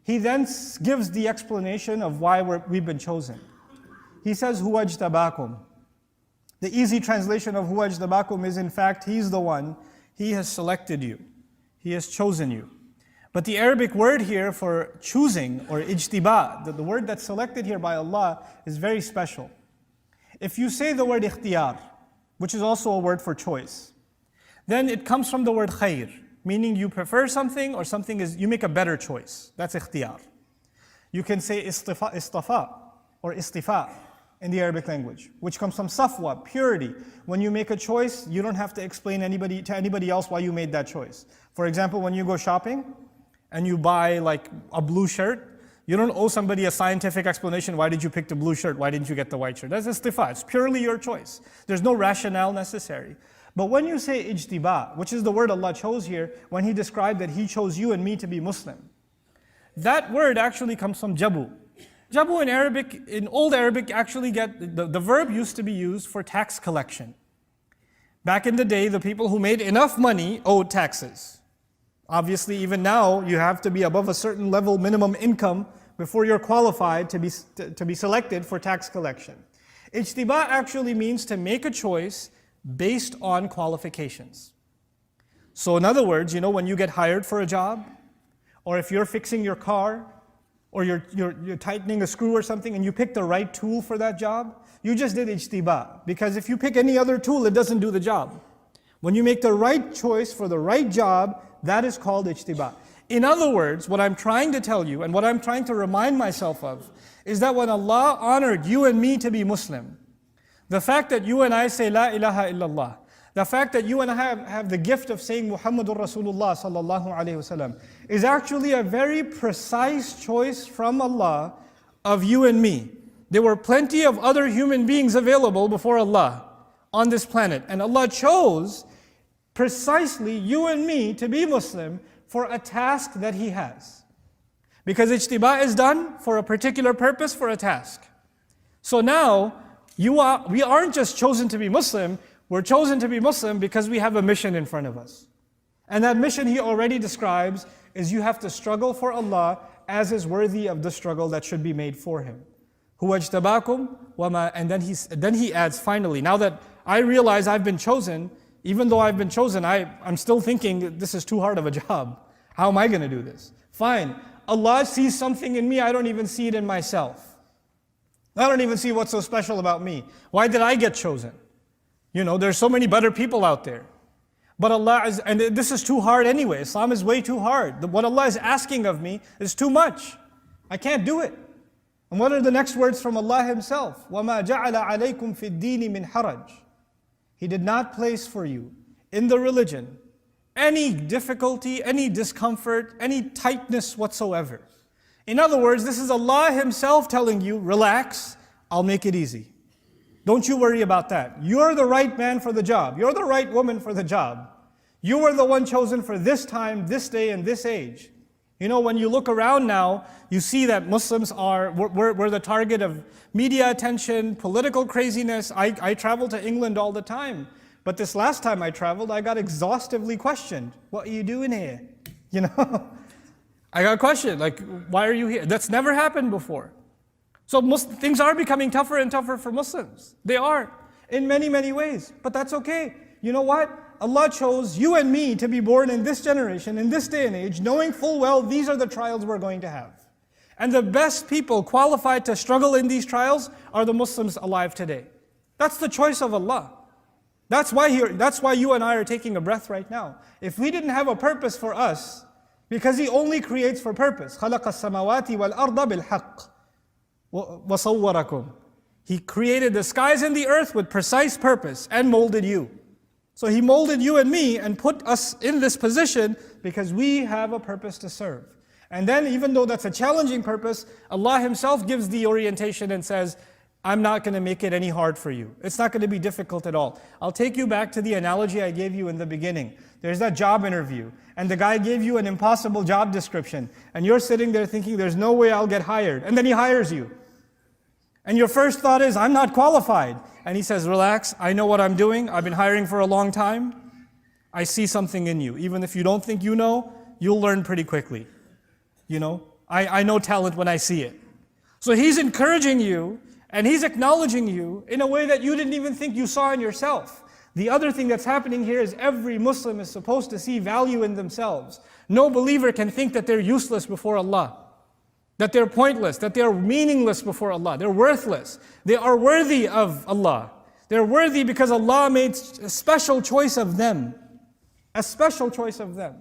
He then gives the explanation of why we've been chosen. He says, Huwa ijtabakum. The easy translation of Huwa ijtabakum is, in fact, He's the one. He has selected you. He has chosen you. But the Arabic word here for choosing, or ijtiba, the word that's selected here by Allah, is very special. If you say the word ikhtiyar, which is also a word for choice, then it comes from the word khair, meaning you prefer something or something is, you make a better choice. That's ikhtiyar. You can say istafa or istifa in the Arabic language, which comes from safwa, purity. When you make a choice, you don't have to explain to anybody else why you made that choice. For example, when you go shopping and you buy like a blue shirt, you don't owe somebody a scientific explanation, why did you pick the blue shirt, why didn't you get the white shirt? That's istifa, it's purely your choice. There's no rationale necessary. But when you say ijtiba, which is the word Allah chose here, when He described that He chose you and me to be Muslim, that word actually comes from jabu. Jabu in Arabic, in Old Arabic, actually the verb used to be used for tax collection. Back in the day, the people who made enough money owed taxes. Obviously, even now, you have to be above a certain level minimum income before you're qualified to be selected for tax collection. Ijtiba actually means to make a choice based on qualifications. So in other words, when you get hired for a job, or if you're fixing your car, or you're tightening a screw or something and you pick the right tool for that job, you just did ijtiba. Because if you pick any other tool, it doesn't do the job. When you make the right choice for the right job, that is called ijtiba. In other words, what I'm trying to tell you and what I'm trying to remind myself of is that when Allah honored you and me to be Muslim, the fact that you and I say La ilaha illallah, the fact that you and I have the gift of saying Muhammadur Rasulullah sallallahu alayhi wasallam is actually a very precise choice from Allah of you and me. There were plenty of other human beings available before Allah on this planet, and Allah chose precisely you and me to be Muslim for a task that He has. Because ijtiba is done for a particular purpose, for a task. So now, we aren't just chosen to be Muslim, we're chosen to be Muslim because we have a mission in front of us. And that mission He already describes is you have to struggle for Allah as is worthy of the struggle that should be made for Him. Huwa ijtabakum wama, and then he adds finally, now that I realize I've been chosen, even though I've been chosen, I'm still thinking this is too hard of a job. How am I going to do this? Fine, Allah sees something in me I don't even see it in myself. I don't even see what's so special about me. Why did I get chosen? There's so many better people out there. But Allah is, and this is too hard anyway. Islam is way too hard. What Allah is asking of me is too much. I can't do it. And what are the next words from Allah Himself? وَمَا جَعَلَ عَلَيْكُمْ فِي الدِّينِ مِنْ حَرَجٍ. He did not place for you in the religion any difficulty, any discomfort, any tightness whatsoever. In other words, this is Allah Himself telling you, relax, I'll make it easy. Don't you worry about that. You're the right man for the job. You're the right woman for the job. You were the one chosen for this time, this day, and this age. When you look around now, you see that Muslims we're the target of media attention, political craziness. I travel to England all the time. But this last time I traveled, I got exhaustively questioned. What are you doing here? I got questioned, like, why are you here? That's never happened before. So things are becoming tougher and tougher for Muslims. They are, in many, many ways. But that's okay. You know what? Allah chose you and me to be born in this generation, in this day and age, knowing full well these are the trials we're going to have. And the best people qualified to struggle in these trials are the Muslims alive today. That's the choice of Allah. That's why you and I are taking a breath right now. If we didn't have a purpose for us, because He only creates for purpose. خَلَقَ السَّمَاوَاتِ وَالْأَرْضَ بِالْحَقِّ وَصَوَّرَكُمْ. He created the skies and the earth with precise purpose and molded you. So He molded you and me and put us in this position because we have a purpose to serve. And then even though that's a challenging purpose, Allah Himself gives the orientation and says, I'm not going to make it any hard for you. It's not going to be difficult at all. I'll take you back to the analogy I gave you in the beginning. There's that job interview, and the guy gave you an impossible job description, and you're sitting there thinking, there's no way I'll get hired. And then he hires you. And your first thought is, I'm not qualified. And he says, relax, I know what I'm doing. I've been hiring for a long time. I see something in you. Even if you don't think you know, you'll learn pretty quickly. I know talent when I see it. So he's encouraging you and he's acknowledging you in a way that you didn't even think you saw in yourself. The other thing that's happening here is every Muslim is supposed to see value in themselves. No believer can think that they're useless before Allah, that they're pointless, that they're meaningless before Allah. They're worthless. They are worthy of Allah. They're worthy because Allah made a special choice of them. A special choice of them.